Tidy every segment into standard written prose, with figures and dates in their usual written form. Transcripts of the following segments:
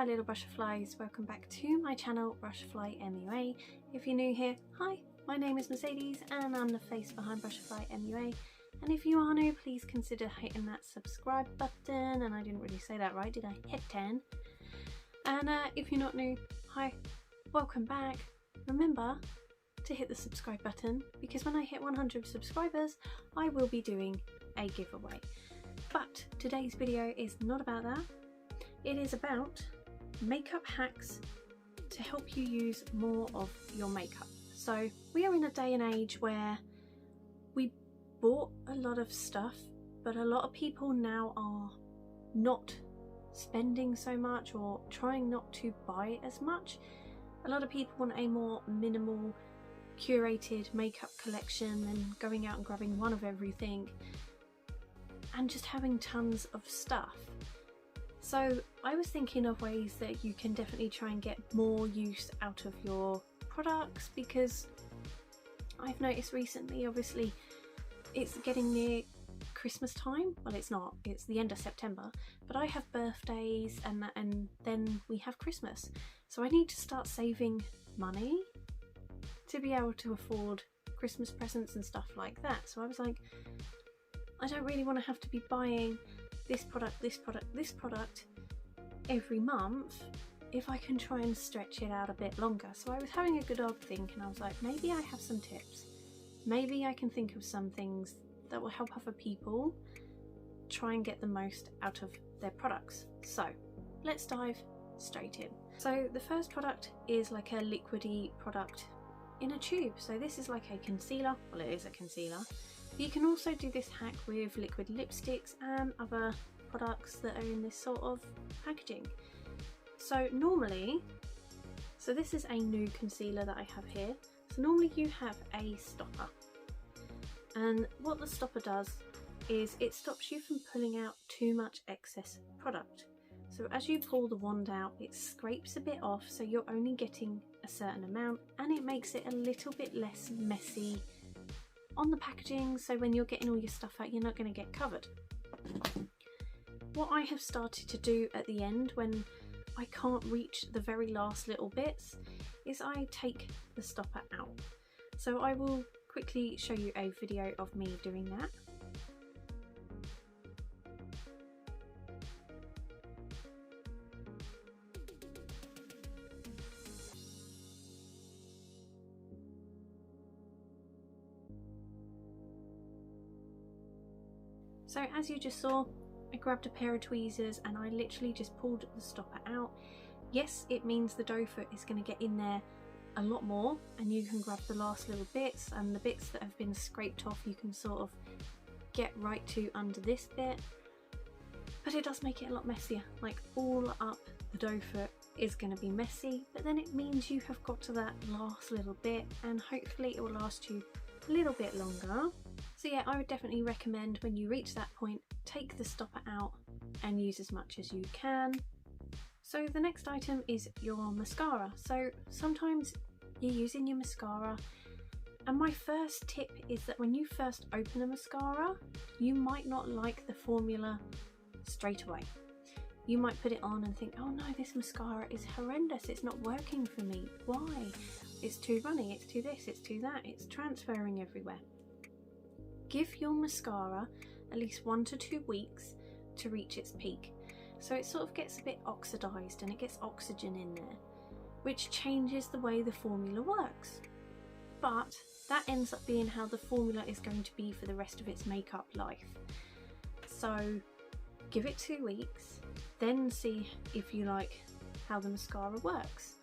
my little butterflies, welcome back to my channel Butterfly MUA. If you're new here, hi, my name is Mercedes and I'm the face behind Butterfly MUA. And if you are new, please consider hitting that subscribe button, and I didn't really say that right, did I? Hit 10. And if you're not new, hi, welcome back. Remember to hit the subscribe button, because when I hit 100 subscribers I will be doing a giveaway. But today's video is not about that. It is about makeup hacks to help you use more of your makeup. So we are in a day and age where we bought a lot of stuff, but a lot of people now are not spending so much or trying not to buy as much. A lot of people want a more minimal, curated makeup collection than going out and grabbing one of everything and just having tons of stuff. So I was thinking of ways that you can definitely try and get more use out of your products, because I've noticed recently, obviously it's getting near Christmas time. Well, it's not, it's the end of September, but I have birthdays and then we have Christmas. So I need to start saving money to be able to afford Christmas presents and stuff like that. So I was like, I don't really want to have to be buying this product, this product, this product every month if I can try and stretch it out a bit longer. So I was having a good old think, and I was like, maybe I have some tips. Maybe I can think of some things that will help other people try and get the most out of their products. So let's dive straight in. So the first product is like a liquidy product in a tube. So this is like a concealer. Well, it is a concealer. You can also do this hack with liquid lipsticks and other products that are in this sort of packaging. So normally, so this is a new concealer that I have here. So normally you have a stopper, and what the stopper does is it stops you from pulling out too much excess product. So as you pull the wand out, it scrapes a bit off, so you're only getting a certain amount, and it makes it a little bit less messy on the packaging, so when you're getting all your stuff out, you're not going to get covered. What I have started to do at the end, when I can't reach the very last little bits, is I take the stopper out. So I will quickly show you a video of me doing that. So as you just saw, I grabbed a pair of tweezers and I literally just pulled the stopper out. Yes, it means the dough foot is going to get in there a lot more, and you can grab the last little bits, and the bits that have been scraped off you can sort of get right to under this bit. But it does make it a lot messier, like all up the dough foot is going to be messy, but then it means you have got to that last little bit, and hopefully it will last you a little bit longer. So yeah, I would definitely recommend when you reach that point, take the stopper out and use as much as you can. So the next item is your mascara. So sometimes you're using your mascara, and my first tip is that when you first open a mascara, you might not like the formula straight away. You might put it on and think, oh no, this mascara is horrendous, it's not working for me. Why? It's too runny, it's too this, it's too that, it's transferring everywhere. Give your mascara at least 1 to 2 weeks to reach its peak. So it sort of gets a bit oxidized and it gets oxygen in there, which changes the way the formula works. But that ends up being how the formula is going to be for the rest of its makeup life. So give it 2 weeks, then see if you like how the mascara works.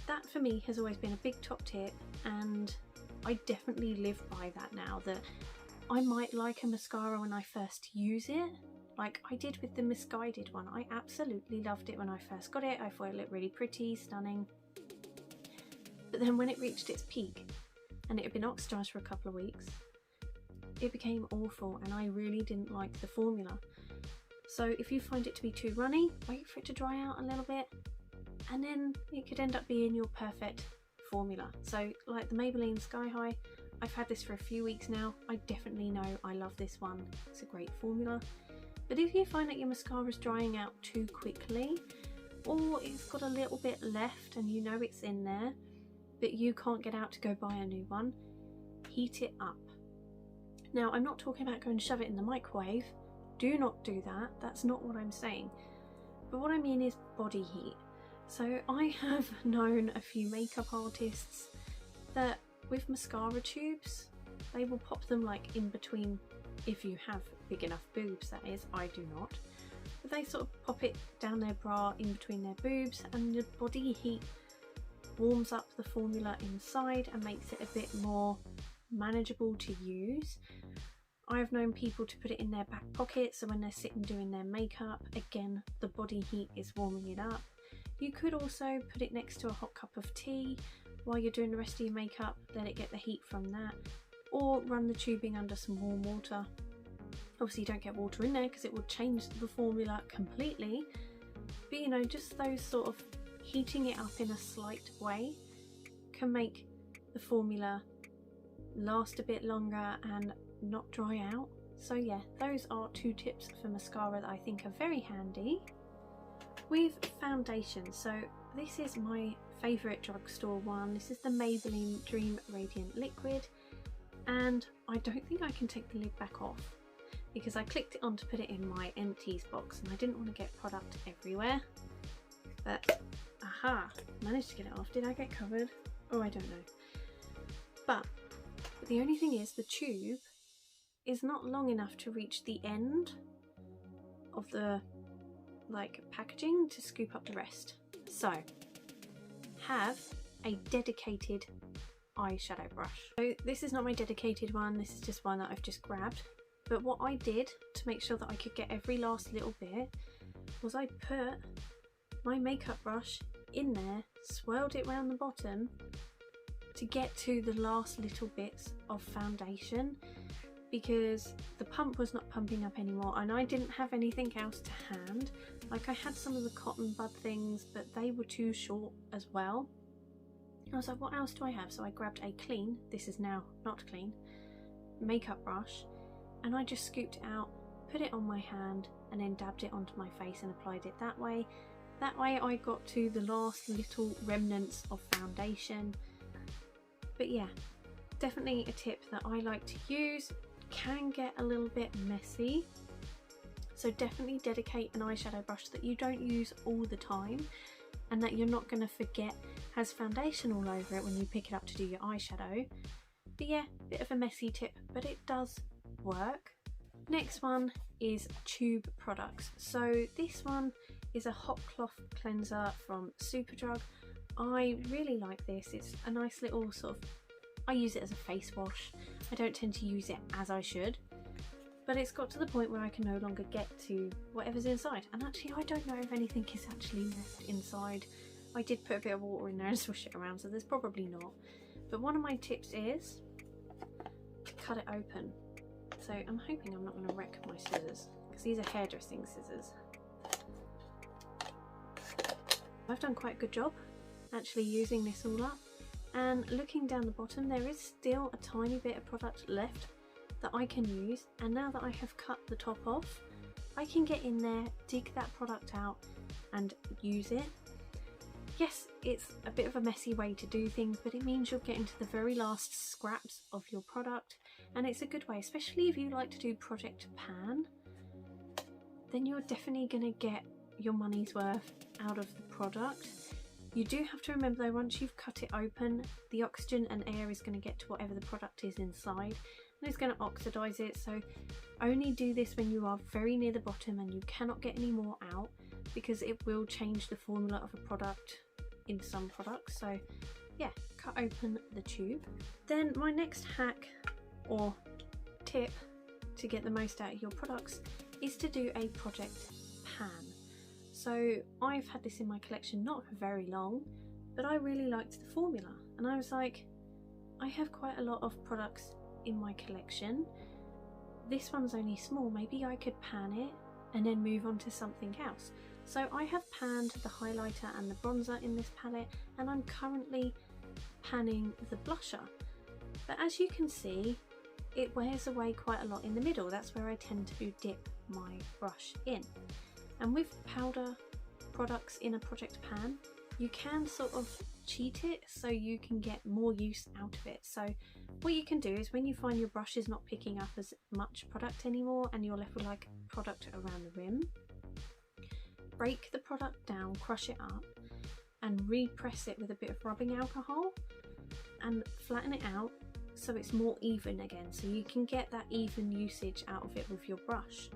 That for me has always been a big top tip, and I definitely live by that now, that I might like a mascara when I first use it, like I did with the Misguided one. I absolutely loved it when I first got it. I thought it looked really pretty, stunning. But then when it reached its peak and it had been oxidized for a couple of weeks, it became awful and I really didn't like the formula. So if you find it to be too runny, wait for it to dry out a little bit, and then it could end up being your perfect formula. So like the Maybelline Sky High, I've had this for a few weeks now. I definitely know I love this one. It's a great formula. But if you find that your mascara is drying out too quickly, or it's got a little bit left and you know it's in there, but you can't get out to go buy a new one, heat it up. Now, I'm not talking about going and shove it in the microwave. Do not do that. That's not what I'm saying. But what I mean is body heat. So I have known a few makeup artists that with mascara tubes, they will pop them like in between, if you have big enough boobs, that is. I do not. But they sort of pop it down their bra in between their boobs, and the body heat warms up the formula inside and makes it a bit more manageable to use. I've known people to put it in their back pocket, so when they're sitting doing their makeup, again, the body heat is warming it up. You could also put it next to a hot cup of tea while you're doing the rest of your makeup, let it get the heat from that, or run the tubing under some warm water. Obviously you don't get water in there because it will change the formula completely, but you know, just those sort of heating it up in a slight way can make the formula last a bit longer and not dry out. So yeah, those are 2 tips for mascara that I think are very handy. With foundation, so this is my favourite drugstore one. This is the Maybelline Dream Radiant Liquid, and I don't think I can take the lid back off because I clicked it on to put it in my empties box and I didn't want to get product everywhere. But aha, managed to get it off. Did I get covered? Oh, I don't know. But the only thing is the tube is not long enough to reach the end of the packaging to scoop up the rest. So have a dedicated eyeshadow brush. So this is not my dedicated one, this is just one that I've just grabbed. But what I did to make sure that I could get every last little bit was I put my makeup brush in there, swirled it round the bottom to get to the last little bits of foundation, because the pump was not pumping up anymore and I didn't have anything else to hand. Like, I had some of the cotton bud things, but they were too short as well. I was like, what else do I have? So I grabbed a clean, this is now not clean, makeup brush, and I just scooped it out, put it on my hand, and then dabbed it onto my face and applied it that way. That way I got to the last little remnants of foundation. But yeah, definitely a tip that I like to use. Can get a little bit messy, so definitely dedicate an eyeshadow brush that you don't use all the time and that you're not going to forget has foundation all over it when you pick it up to do your eyeshadow. But yeah, bit of a messy tip, but it does work. Next one is tube products. So this one is a hot cloth cleanser from Superdrug. I really like this. It's a nice little sort of, I use it as a face wash. I don't tend to use it as I should, but it's got to the point where I can no longer get to whatever's inside. And actually, I don't know if anything is actually left inside. I did put a bit of water in there and swish it around, so there's probably not. But one of my tips is to cut it open. So I'm hoping I'm not going to wreck my scissors, because these are hairdressing scissors. I've done quite a good job actually using this all up. And looking down the bottom, there is still a tiny bit of product left that I can use, and now that I have cut the top off, I can get in there, dig that product out and use it. Yes, it's a bit of a messy way to do things, but it means you're getting to the very last scraps of your product, and it's a good way, especially if you like to do project pan, then you're definitely going to get your money's worth out of the product. You do have to remember though, once you've cut it open, the oxygen and air is going to get to whatever the product is inside and it's going to oxidize it, so only do this when you are very near the bottom and you cannot get any more out, because it will change the formula of a product in some products. So yeah, cut open the tube. Then my next hack or tip to get the most out of your products is to do a project pan. So I've had this in my collection not for very long, but I really liked the formula and I was like, I have quite a lot of products in my collection. This one's only small, maybe I could pan it and then move on to something else. So I have panned the highlighter and the bronzer in this palette, and I'm currently panning the blusher. But as you can see, it wears away quite a lot in the middle. That's where I tend to dip my brush in. And with powder products in a project pan, you can sort of cheat it so you can get more use out of it. So what you can do is when you find your brush is not picking up as much product anymore and you're left with like product around the rim, break the product down, crush it up and repress it with a bit of rubbing alcohol and flatten it out so it's more even again, so you can get that even usage out of it with your brush.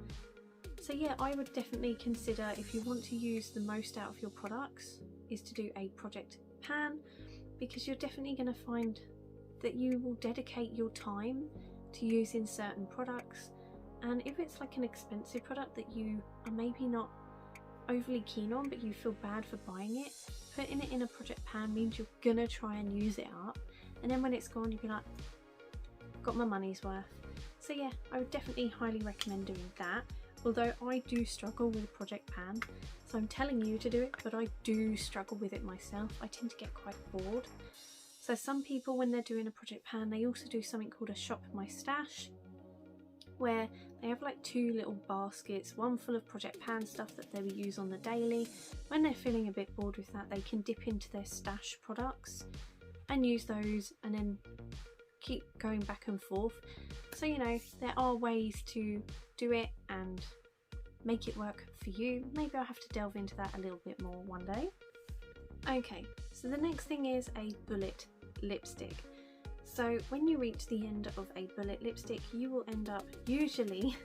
So yeah, I would definitely consider, if you want to use the most out of your products, is to do a project pan, because you're definitely going to find that you will dedicate your time to using certain products, and if it's like an expensive product that you are maybe not overly keen on but you feel bad for buying it, putting it in a project pan means you're gonna try and use it up, and then when it's gone you'll be like, got my money's worth. So yeah, I would definitely highly recommend doing that, although I do struggle with a project pan, so I'm telling you to do it, but I do struggle with it myself. I tend to get quite bored. So some people, when they're doing a project pan, they also do something called a shop my stash, where they have like 2 little baskets, one full of project pan stuff that they will use on the daily. When they're feeling a bit bored with that, they can dip into their stash products and use those and then keep going back and forth. So you know, there are ways to do it and make it work for you. Maybe I'll have to delve into that a little bit more one day. Okay, so the next thing is a bullet lipstick. So when you reach the end of a bullet lipstick, you will end up usually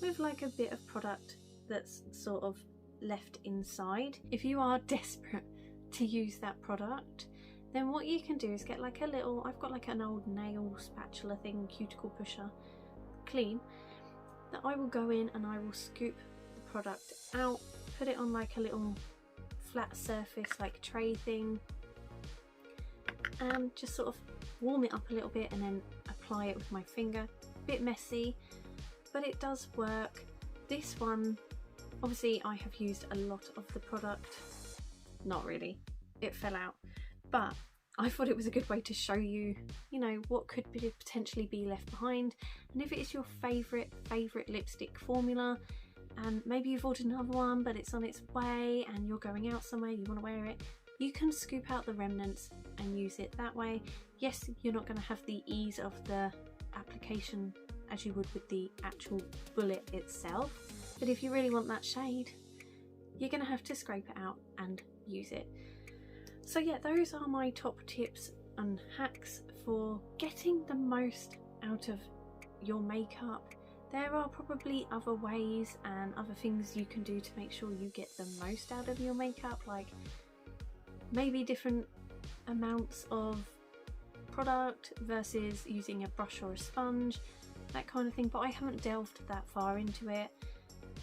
with like a bit of product that's sort of left inside. If you are desperate to use that product, then what you can do is get like a little, I've got like an old nail spatula thing, cuticle pusher, clean, that I will go in and I will scoop the product out, put it on like a little flat surface like tray thing, and just sort of warm it up a little bit and then apply it with my finger. A bit messy, but it does work. This one, obviously I have used a lot of the product, not really, it fell out, but I thought it was a good way to show you, you know, what could potentially be left behind. And if it is your favourite lipstick formula, and maybe you've ordered another one but it's on its way and you're going out somewhere, you want to wear it, you can scoop out the remnants and use it that way. Yes, you're not going to have the ease of the application as you would with the actual bullet itself, but if you really want that shade, you're going to have to scrape it out and use it. So yeah, those are my top tips and hacks for getting the most out of your makeup. There are probably other ways and other things you can do to make sure you get the most out of your makeup, like maybe different amounts of product versus using a brush or a sponge, that kind of thing, but I haven't delved that far into it.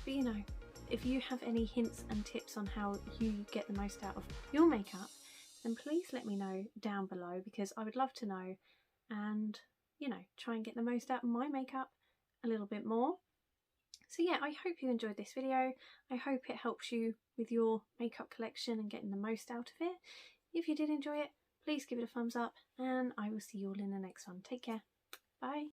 But you know, if you have any hints and tips on how you get the most out of your makeup, then please let me know down below, because I would love to know and, you know, try and get the most out of my makeup a little bit more. So yeah, I hope you enjoyed this video. I hope it helps you with your makeup collection and getting the most out of it. If you did enjoy it, please give it a thumbs up, and I will see you all in the next one. Take care. Bye.